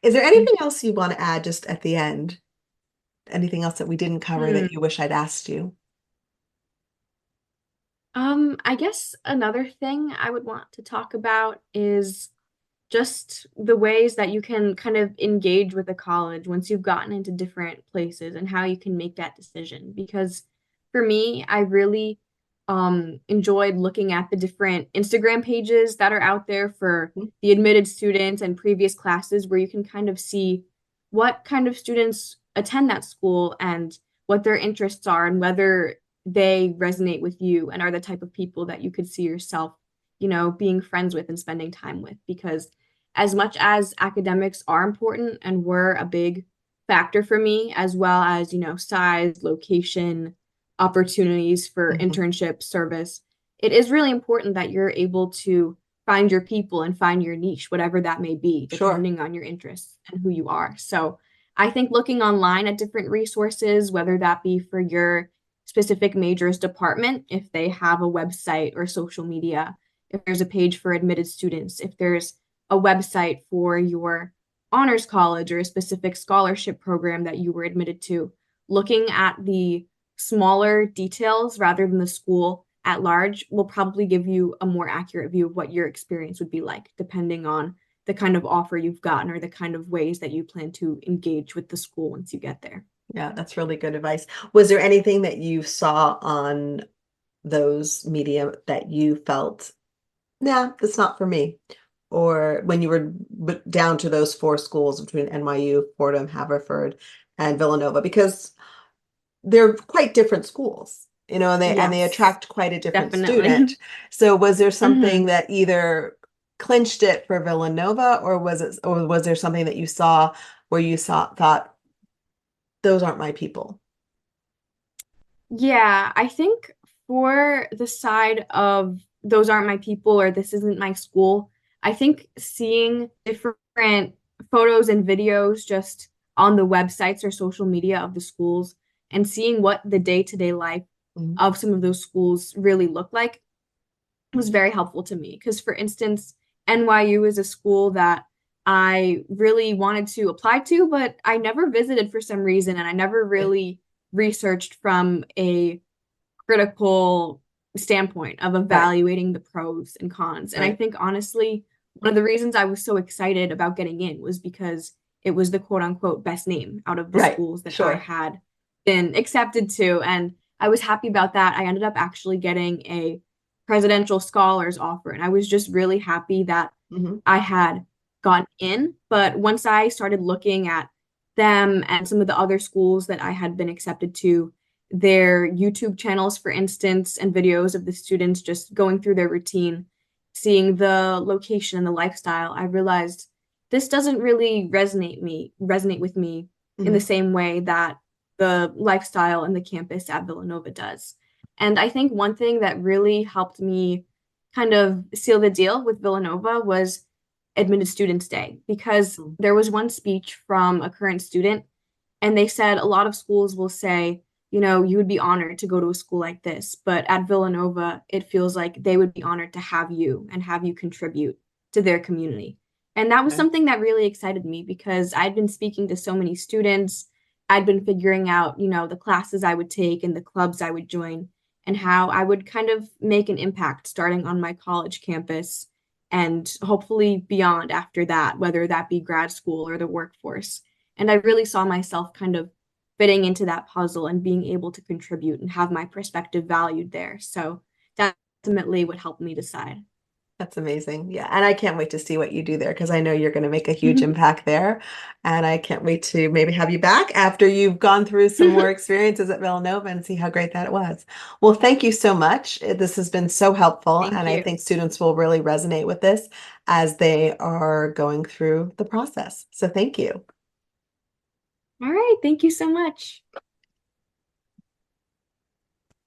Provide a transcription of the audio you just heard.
Is there anything else you want to add just at the end? Anything else that we didn't cover Hmm. that you wish I'd asked you? I guess another thing I would want to talk about is just the ways that you can kind of engage with a college once you've gotten into different places and how you can make that decision. Because for me, I really enjoyed looking at the different Instagram pages that are out there for Mhm. the admitted students and previous classes where you can kind of see what kind of students attend that school and what their interests are and whether they resonate with you and are the type of people that you could see yourself, being friends with and spending time with. Because as much as academics are important and were a big factor for me, as well as, size, location, opportunities for Mhm. internship, service, it is really important that you're able to find your people and find your niche, whatever that may be, Sure. depending on your interests and who you are. So I think looking online at different resources, whether that be for your specific majors department, if they have a website or social media, if there's a page for admitted students, if there's a website for your honors college or a specific scholarship program that you were admitted to, looking at the smaller details rather than the school at large will probably give you a more accurate view of what your experience would be like, depending on the kind of offer you've gotten or the kind of ways that you plan to engage with the school once you get there. Yeah, that's really good advice. Was there anything that you saw on those media that you felt, nah, that's not for me? Or when you were down to those four schools between NYU, Fordham, Haverford, and Villanova, because they're quite different schools, and they Yes, attract quite a different definitely. student. So was there something Hmm. that either clinched it for Villanova, or was there something that you saw where you thought those aren't my people? Yeah, I think for the side of those aren't my people or this isn't my school, I think seeing different photos and videos just on the websites or social media of the schools and seeing what the day-to-day life Mhm. of some of those schools really look like was very helpful to me. Because, for instance, NYU is a school that I really wanted to apply to, but I never visited for some reason, and I never Yeah, really researched from a critical standpoint of right, evaluating the pros and cons. And I right, think honestly, one of the reasons I was so excited about getting in was because it was the quote unquote best name out of the right, schools that I sure. had been accepted to. And I was happy about that. I ended up actually getting a presidential scholars offer. And I was just really happy that Hmm. I had gotten in. But once I started looking at them and some of the other schools that I had been accepted to, their YouTube channels, for instance, and videos of the students just going through their routine, seeing the location and the lifestyle, I realized this doesn't really resonate with me in the Hmm. same way that the lifestyle and the campus at Villanova does. And I think one thing that really helped me kind of seal the deal with Villanova was Admitted Students Day, because there was one speech from a current student, and they said a lot of schools will say, you would be honored to go to a school like this, but at Villanova, it feels like they would be honored to have you and have you contribute to their community. And that was Okay. something that really excited me because I'd been speaking to so many students. I'd been figuring out, the classes I would take and the clubs I would join and how I would kind of make an impact starting on my college campus and hopefully beyond after that, whether that be grad school or the workforce. And I really saw myself kind of fitting into that puzzle and being able to contribute and have my perspective valued there. So that ultimately would help me decide. That's amazing. Yeah. And I can't wait to see what you do there because I know you're going to make a huge Mhm. impact there. And I can't wait to maybe have you back after you've gone through some more experiences at Villanova and see how great that was. Well, thank you so much. This has been so helpful. Thank And I you. think students will really resonate with this as they are going through the process. So thank you. All right. Thank you so much.